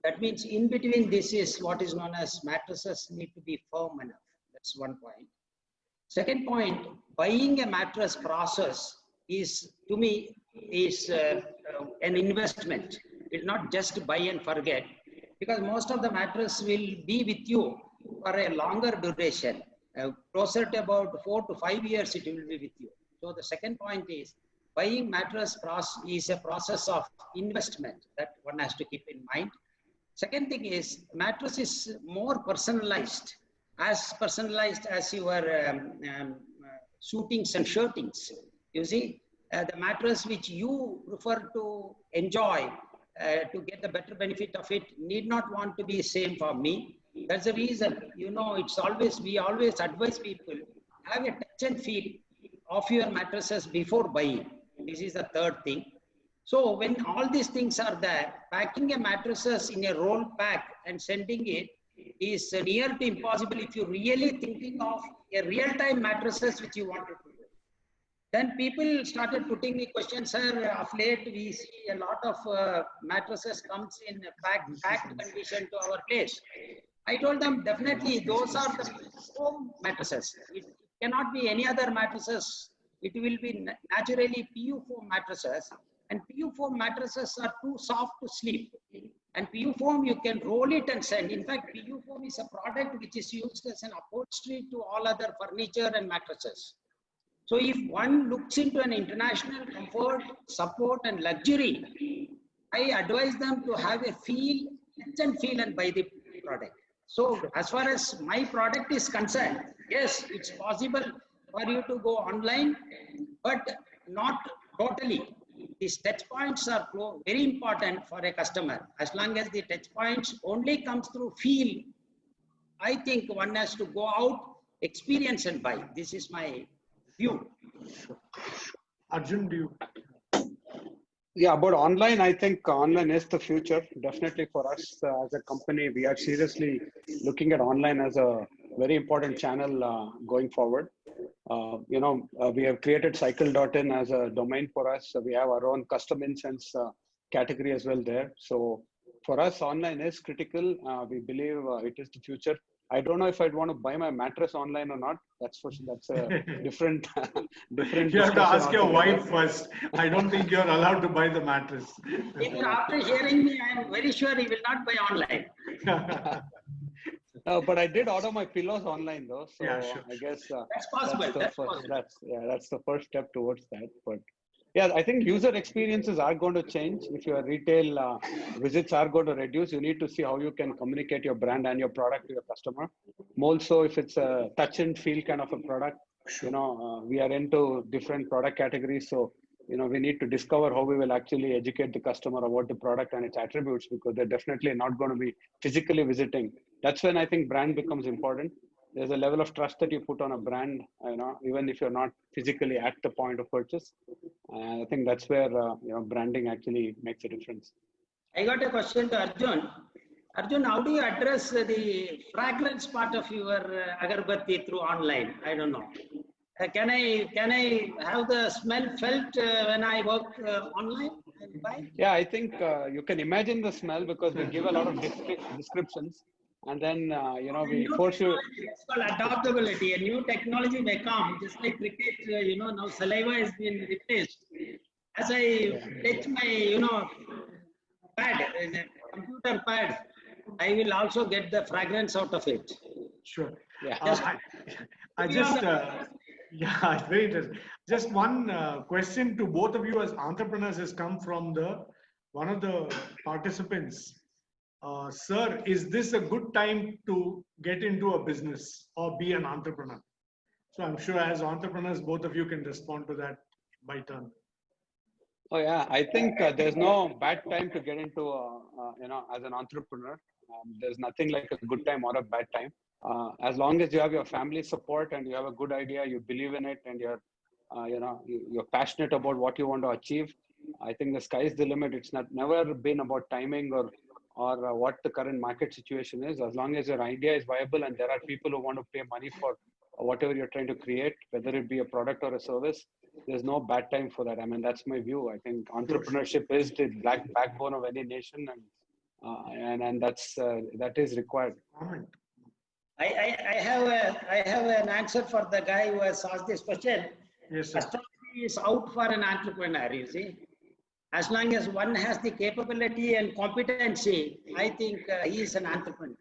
That means in between this is what is known as mattresses need to be firm enough. That's one point. Second point, buying a mattress process is, to me, is an investment. It's not just buy and forget, because most of the mattress will be with you for a longer duration. Closer to about 4 to 5 years, it will be with you. So the second point is, buying mattress is a process of investment that one has to keep in mind. Second thing is, mattress is more personalized as your suitings and shirtings. You see, the mattress which you prefer to enjoy to get the better benefit of it need not want to be same for me. That's the reason, you know, we always advise people, have a touch and feel of your mattresses before buying. This is the third thing. So when all these things are there, packing a mattresses in a roll pack and sending it is near to impossible if you're really thinking of a real-time mattresses which you wanted to do. Then people started putting me questions, sir. Of late, we see a lot of mattresses comes in packed condition to our place. I told them, definitely, those are the foam mattresses. It cannot be any other mattresses. It will be naturally PU foam mattresses. And PU foam mattresses are too soft to sleep. And PU foam, you can roll it and send. In fact, PU foam is a product which is used as an upholstery to all other furniture and mattresses. So if one looks into an international comfort, support, and luxury, I advise them to have a feel, touch and feel, and buy the product. So as far as my product is concerned, yes, it's possible for you to go online, but not totally. These touch points are very important for a customer. As long as the touch points only comes through feel, I think one has to go out, experience, and buy. This is my view. Arjun, do you? Yeah, about online, I think online is the future. Definitely for us as a company, we are seriously looking at online as a very important channel going forward. We have created cycle.in as a domain for us. So we have our own custom incense category as well there. So for us, online is critical. We believe it is the future. I don't know if I'd want to buy my mattress online or not. That's a different different. You have to ask your altogether. wife first. I don't think you're allowed to buy the mattress. After hearing me, I am very sure he will not buy online. But I did order my pillows online though, so Yeah, sure. I guess That's possible. that's the first step towards that. But yeah, I think user experiences are going to change. If your retail visits are going to reduce, you need to see how you can communicate your brand and your product to your customer. More so if it's a touch and feel kind of a product. We are into different product categories, so we need to discover how we will actually educate the customer about the product and its attributes, because they're definitely not going to be physically visiting. That's when I think brand becomes important. There's a level of trust that you put on a brand, even if you're not physically at the point of purchase. I think that's where branding actually makes a difference. I got a question to Arjun. Arjun, how do you address the fragrance part of your agarbatti through online? I don't know. Can I have the smell felt when I work online and buy? Yeah, I think you can imagine the smell because we give a lot of descriptions, and then we force you. It's called adaptability. A new technology may come, just like cricket. Now saliva has been replaced. As I touch my pad, computer pad, I will also get the fragrance out of it. Sure. Yeah. I just, yeah, it's very interesting. Just one question to both of you as entrepreneurs has come from one of the participants. Sir, is this a good time to get into a business or be an entrepreneur? So I'm sure as entrepreneurs, both of you can respond to that by turn. Oh yeah, I think there's no bad time to get into, as an entrepreneur. There's nothing like a good time or a bad time. As long as you have your family support and you have a good idea, you believe in it, and you're passionate about what you want to achieve. I think the sky is the limit. It's never been about timing or what the current market situation is. As long as your idea is viable and there are people who want to pay money for whatever you're trying to create, whether it be a product or a service, there's no bad time for that. I mean, that's my view. I think entrepreneurship is the backbone of any nation, and that is required. Comment. I have an answer for the guy who has asked this question. Yes, sir. Astrology is out for an entrepreneur, you see. As long as one has the capability and competency, I think he is an entrepreneur.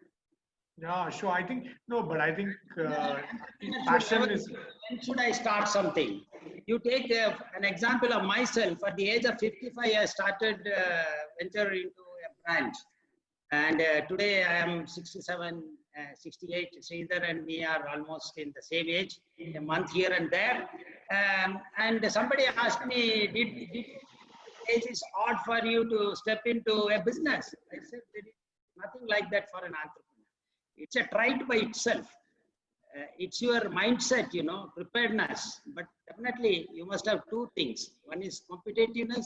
Yeah, sure. I think passion is. When should I start something? You take an example of myself. At the age of 55, I started venture into a branch, and today I am 67, 68. Sridhar and me are almost in the same age, a month here and there. And somebody asked me, did age is odd for you to step into a business? I said, there is nothing like that for an entrepreneur. It's a trait by itself. It's your mindset, preparedness. But definitely, you must have two things. One is competitiveness,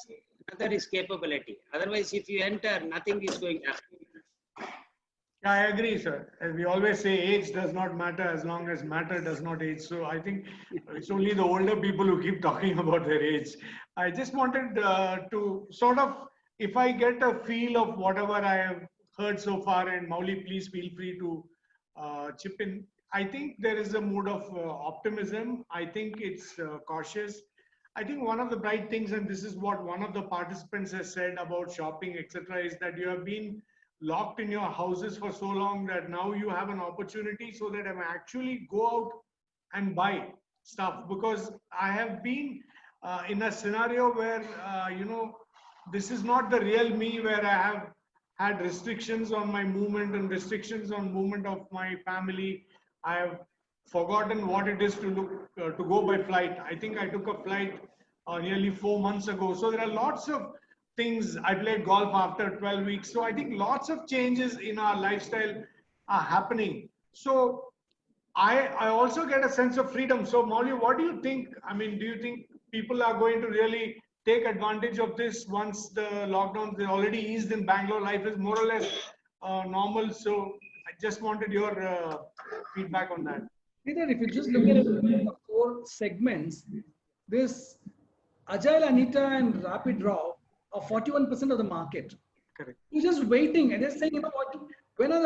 another is capability. Otherwise, if you enter, nothing is going to happen. Yeah, I agree, sir. As we always say, age does not matter as long as matter does not age. So I think it's only the older people who keep talking about their age. I just wanted to sort of, if I get a feel of whatever I have heard so far, and Mauli, please feel free to chip in. I think there is a mood of optimism. I think it's cautious. I think one of the bright things, and this is what one of the participants has said about shopping, etc., is that you have been locked in your houses for so long that now you have an opportunity so that I may actually go out and buy stuff, because I have been in a scenario where, this is not the real me, where I have had restrictions on my movement and restrictions on movement of my family. I have forgotten what it is to look to go by flight. I think I took a flight nearly 4 months ago. So there are lots of things. I played golf after 12 weeks. So I think lots of changes in our lifestyle are happening. So I also get a sense of freedom. So Mauli, what do you think? I mean, do you think people are going to really take advantage of this once the lockdowns are already eased in Bangalore? Life is more or less normal. So I just wanted your feedback on that. If you just look at the 4 segments, this Agile Anita and Rapid Raw are 41% of the market. Correct. You're just waiting, and they're saying, what? When is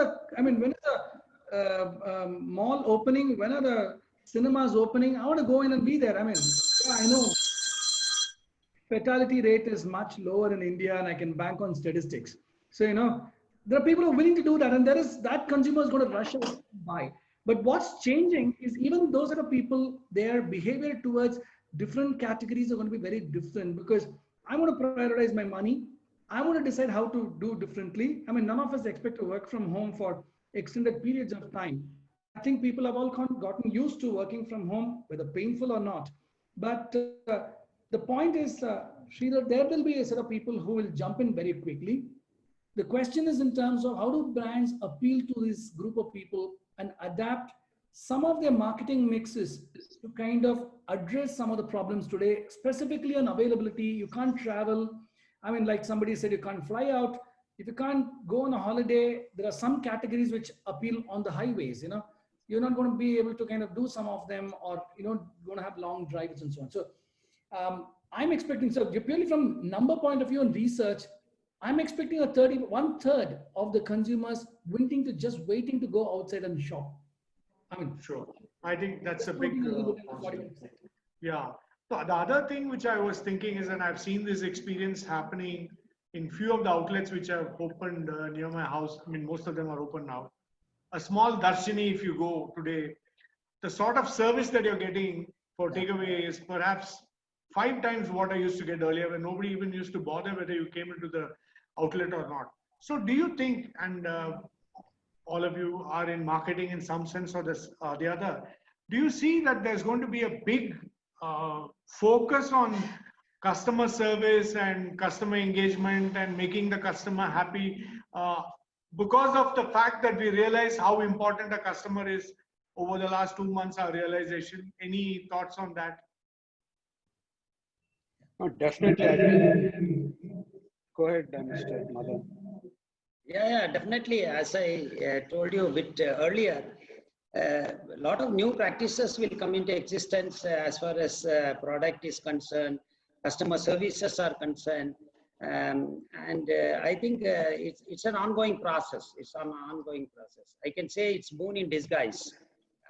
the mall opening? When are the cinemas opening? I want to go in and be there. I mean, yeah, I know fatality rate is much lower in India, and I can bank on statistics. So there are people who are willing to do that, and that consumer is going to rush out and buy. But what's changing is even those other people, their behavior towards different categories are going to be very different, because I want to prioritize my money. I want to decide how to do differently. I mean, none of us expect to work from home for extended periods of time. I think people have all gotten used to working from home, whether painful or not. But the point is, Sridhar, there will be a set of people who will jump in very quickly. The question is in terms of how do brands appeal to this group of people and adapt some of their marketing mixes to kind of address some of the problems today, specifically on availability. You can't travel. I mean, like somebody said, you can't fly out. If you can't go on a holiday, there are some categories which appeal on the highways. You're not going to be able to kind of do some of them, or going to have long drives and so on. So I'm expecting, so purely from number point of view and research, I'm expecting 1/3 of the consumers waiting to go outside and shop. I mean, sure. I think that's a big yeah. So the other thing which I was thinking is, and I've seen this experience happening in few of the outlets which have opened near my house. I mean, most of them are open now. A small Darshini, if you go today, the sort of service that you're getting for takeaway is perhaps 5 times what I used to get earlier, when nobody even used to bother whether you came into the outlet or not. So do you think, and all of you are in marketing in some sense or this the other, do you see that there's going to be a big focus on customer service and customer engagement and making the customer happy because of the fact that we realize how important a customer is over the last 2 months, our realization? Any thoughts on that? No, definitely. I think, go ahead, Mr. Madan. Yeah, definitely. As I told you a bit earlier, a lot of new practices will come into existence as far as product is concerned, customer services are concerned. And I think it's an ongoing process. It's an ongoing process. I can say it's boon in disguise.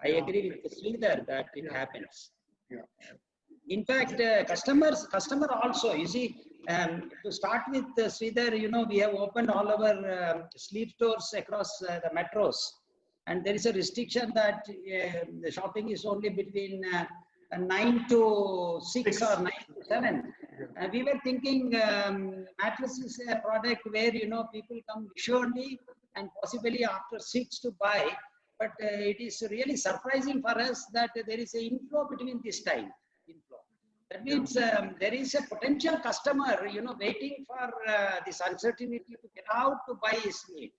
I agree with Sridhar that it happens. Yeah. In fact, customer also, you see, to start with, Sridhar, you know, we have opened all our sleep stores across the metros. And there is a restriction that the shopping is only between 9 to 6 or 9 to 7. We were thinking mattress is a product where, you know, people come surely and possibly after 6 to buy. But it is really surprising for us that there is an inflow between this time. That means there is a potential customer, you know, waiting for this uncertainty to get out to buy his need.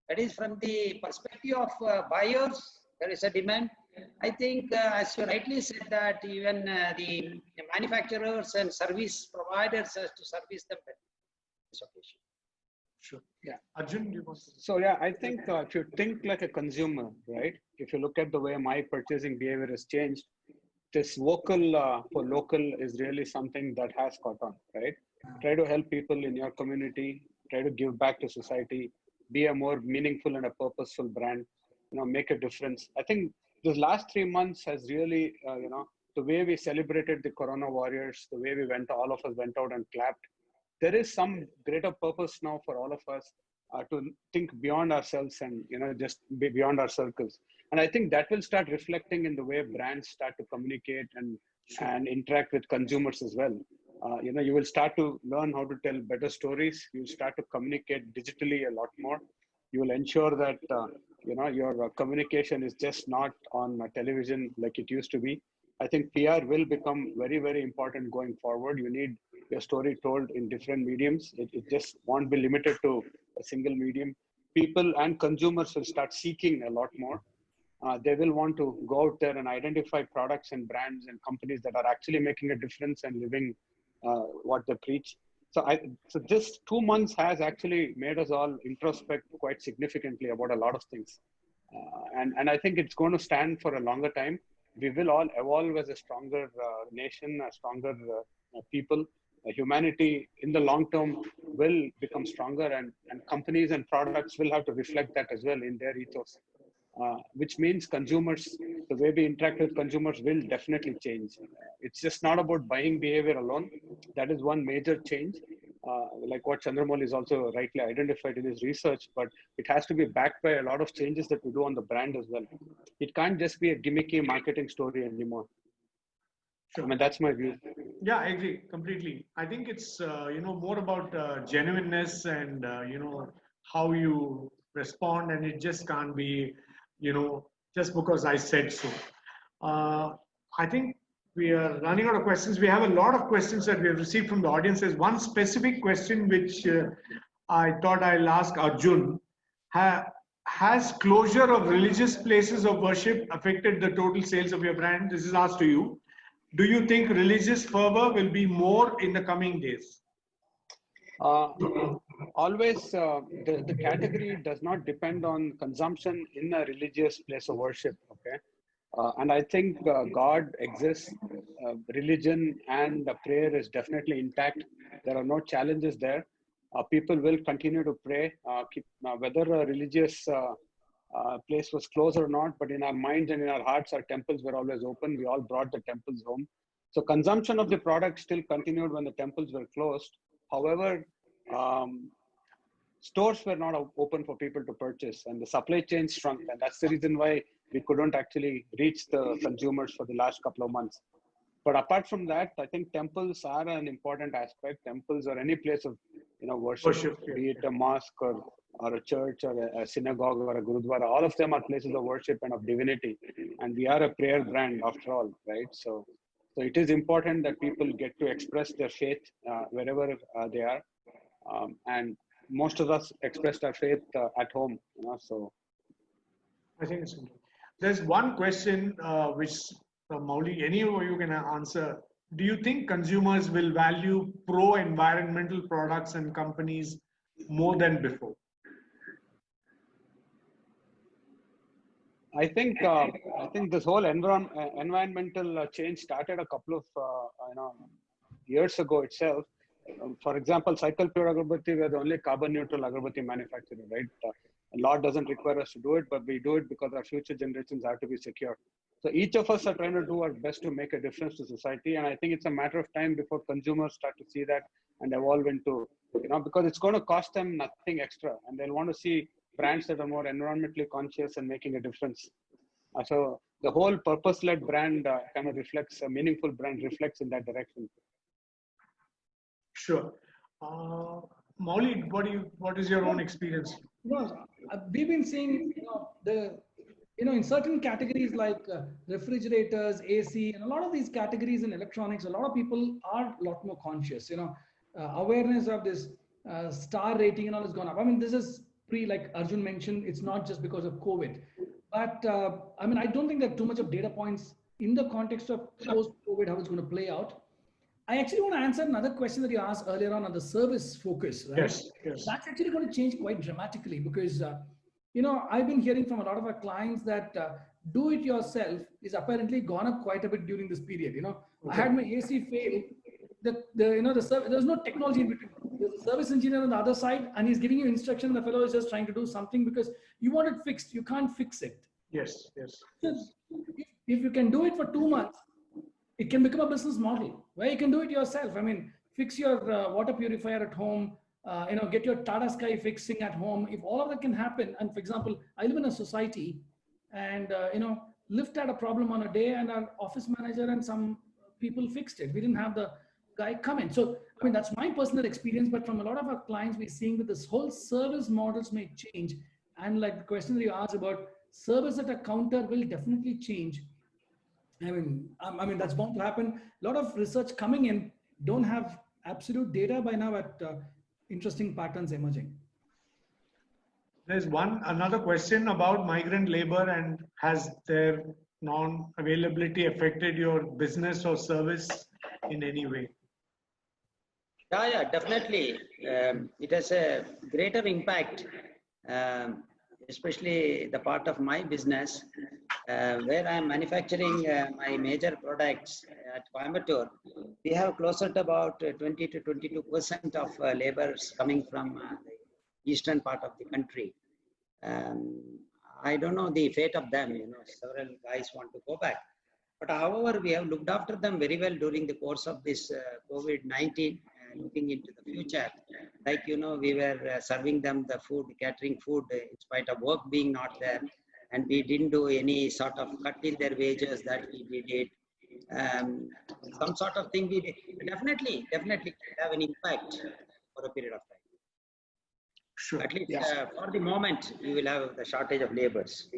That is from the perspective of buyers, there is a demand. I think, as you rightly said, that even the manufacturers and service providers has to service them better. This occasion. Sure. Yeah. Arjun, you want to? So yeah, I think if you think like a consumer, right? If you look at the way my purchasing behavior has changed, this vocal for local is really something that has caught on, right? Try to help people in your community, try to give back to society, be a more meaningful and a purposeful brand, you know, make a difference. I think this last 3 months has really, you know, the way we celebrated the Corona warriors, the way we went, all of us went out and clapped. There is some greater purpose now for all of us to think beyond ourselves and, you know, just be beyond our circles. And I think that will start reflecting in the way brands start to communicate and interact with consumers as well. You know, you will start to learn how to tell better stories. You'll start to communicate digitally a lot more. You will ensure that, you know, your communication is just not on television like it used to be. I think PR will become very, very important going forward. You need your story told in different mediums. It just won't be limited to a single medium. People and consumers will start seeking a lot more. They will want to go out there and identify products and brands and companies that are actually making a difference and living what they preach. So this 2 months has actually made us all introspect quite significantly about a lot of things. And I think it's going to stand for a longer time. We will all evolve as a stronger nation, a stronger people. Humanity in the long term will become stronger, and companies and products will have to reflect that as well in their ethos. Which means consumers, the way we interact with consumers will definitely change. It's just not about buying behavior alone. That is one major change, like what Chandramouli is also rightly identified in his research, but it has to be backed by a lot of changes that we do on the brand as well. It can't just be a gimmicky marketing story anymore. Sure. I mean, that's my view. Yeah, I agree completely. I think it's you know, more about genuineness and you know, how you respond, and it just can't be, you know, just because I said so. I think we are running out of questions. We have a lot of questions that we have received from the audience. There's one specific question which I thought I'll ask Arjun. Has closure of religious places of worship affected the total sales of your brand? This is asked to you. Do you think religious fervor will be more in the coming days? Always, the category does not depend on consumption in a religious place of worship. Okay, and I think God exists. Religion and prayer is definitely intact. There are no challenges there. People will continue to pray, whether a religious place was closed or not, but in our minds and in our hearts, our temples were always open. We all brought the temples home. So consumption of the product still continued when the temples were closed. However, stores were not open for people to purchase, and the supply chain shrunk. And that's the reason why we couldn't actually reach the consumers for the last couple of months. But apart from that, I think temples are an important aspect. Temples or any place of worship, Yeah. be it a mosque or a church or a synagogue or a gurudwara, all of them are places of worship and of divinity. And we are a prayer brand after all, right? So it is important that people get to express their faith wherever they are. And most of us expressed our faith at home, so. I think it's okay. There's one question which Mauli, any of you can answer. Do you think consumers will value pro-environmental products and companies more than before? I think this whole environmental change started a couple of years ago itself. For example, Cycle Pure Agarbatti, we are the only carbon neutral agarbatti manufacturer, right? Law doesn't require us to do it, but we do it because our future generations have to be secure. So each of us are trying to do our best to make a difference to society. And I think it's a matter of time before consumers start to see that and evolve into, because it's going to cost them nothing extra. And they'll want to see brands that are more environmentally conscious and making a difference. So the whole purpose-led brand kind of reflects, a meaningful brand reflects in that direction. Sure. Mauli, what is your own experience? We've been seeing, in certain categories like refrigerators, AC, and a lot of these categories in electronics, a lot of people are a lot more conscious. Awareness of this star rating and all has gone up. I mean, this is like Arjun mentioned, it's not just because of COVID. But I don't think there are too much of data points in the context of post-COVID, how it's going to play out. I actually want to answer another question that you asked earlier on the service focus, right? Yes. That's actually going to change quite dramatically because, I've been hearing from a lot of our clients that do it yourself is apparently gone up quite a bit during this period. Okay. I had my AC fail. There's no technology in between. There's a service engineer on the other side and he's giving you instruction. The fellow is just trying to do something because you want it fixed. You can't fix it. Yes. If you can do it for 2 months, it can become a business model where you can do it yourself. I mean, fix your water purifier at home, get your Tata Sky fixing at home. If all of that can happen, and for example, I live in a society and, Lyft had a problem on a day and our office manager and some people fixed it. We didn't have the guy come in. So, that's my personal experience, but from a lot of our clients, we're seeing that this whole service models may change. And like the question that you asked about service at a counter will definitely change. I mean, that's bound to happen. A lot of research coming in don't have absolute data by now, but interesting patterns emerging. There's another question about migrant labor, and has their non-availability affected your business or service in any way? Yeah, definitely. It has a greater impact, especially the part of my business where I am manufacturing my major products at Coimbatore. We have closer to about 20 to 22% of laborers coming from the eastern part of the country. I don't know the fate of them, several guys want to go back. But however, we have looked after them very well during the course of this COVID-19, looking into the future. Like, we were serving them the food, catering food, in spite of work being not there. And we didn't do any sort of cut in their wages that we did. Some sort of thing we did. Definitely have an impact for a period of time. Sure. At least for the moment, you will have the shortage of laborers.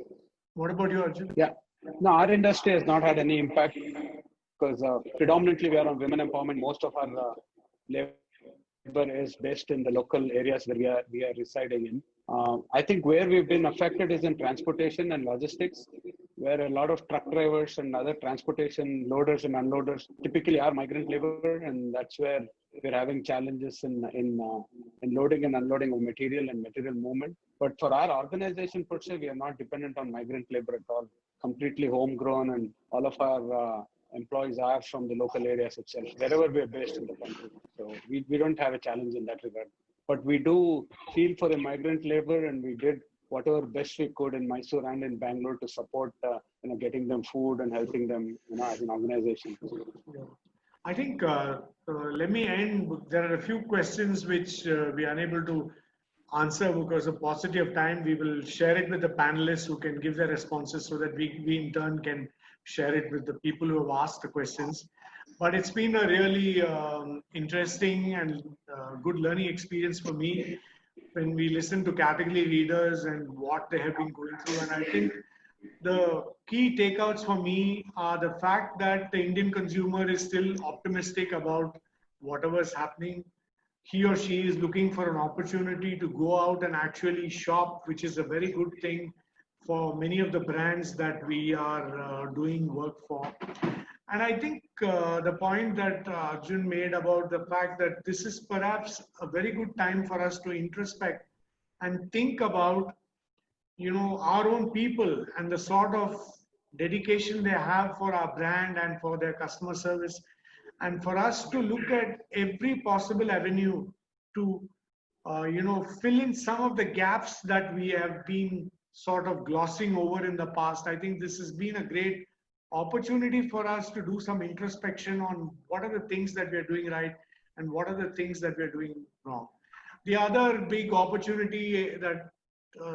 What about you, Arjun? Yeah. No, our industry has not had any impact because predominantly we are on women empowerment. Most of our labor is based in the local areas where we are residing in. I think where we've been affected is in transportation and logistics, where a lot of truck drivers and other transportation loaders and unloaders typically are migrant labor, and that's where we're having challenges in loading and unloading of material and material movement. But for our organization per se, we are not dependent on migrant labor at all. Completely homegrown, and all of our employees are from the local areas itself, wherever we're based in the country. So we don't have a challenge in that regard. But we do feel for the migrant labor, and we did whatever best we could in Mysore and in Bangalore to support, getting them food and helping them, as an organization. I think let me end. There are a few questions which we are unable to answer because of paucity of time. We will share it with the panelists who can give their responses so that we in turn can share it with the people who have asked the questions. But it's been a really interesting and good learning experience for me when we listen to category leaders and what they have been going through. And I think the key takeouts for me are the fact that the Indian consumer is still optimistic about whatever is happening. He or she is looking for an opportunity to go out and actually shop, which is a very good thing for many of the brands that we are doing work for. And I think the point that Arjun made about the fact that this is perhaps a very good time for us to introspect and think about, our own people and the sort of dedication they have for our brand and for their customer service, and for us to look at every possible avenue to, fill in some of the gaps that we have been sort of glossing over in the past. I think this has been a great opportunity for us to do some introspection on what are the things that we're doing right and what are the things that we're doing wrong. The other big opportunity that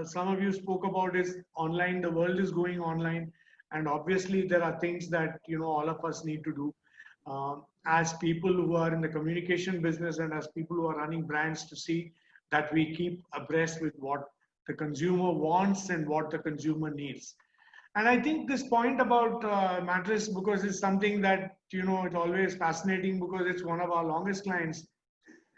some of you spoke about is online. The world is going online, and obviously there are things that all of us need to do as people who are in the communication business and as people who are running brands, to see that we keep abreast with what the consumer wants and what the consumer needs. And I think this point about mattress, because it's something that, it's always fascinating because it's one of our longest clients.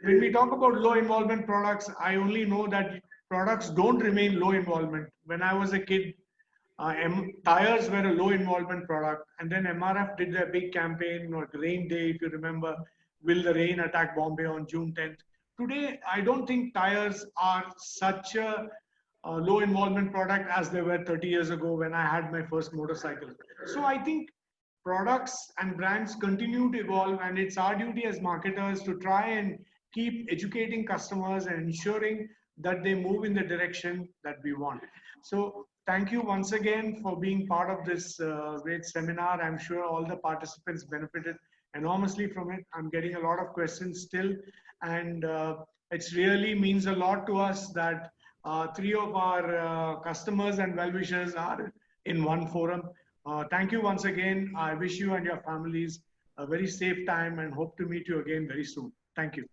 When we talk about low involvement products, I only know that products don't remain low involvement. When I was a kid, tires were a low involvement product. And then MRF did their big campaign, Rain Day, if you remember, Will the Rain Attack Bombay on June 10th. Today, I don't think tires are such a low involvement product as they were 30 years ago when I had my first motorcycle. So I think products and brands continue to evolve, and it's our duty as marketers to try and keep educating customers and ensuring that they move in the direction that we want. So thank you once again for being part of this great seminar. I'm sure all the participants benefited enormously from it. I'm getting a lot of questions still, and it really means a lot to us that three of our customers and well-wishers are in one forum. Thank you once again. I wish you and your families a very safe time and hope to meet you again very soon. Thank you.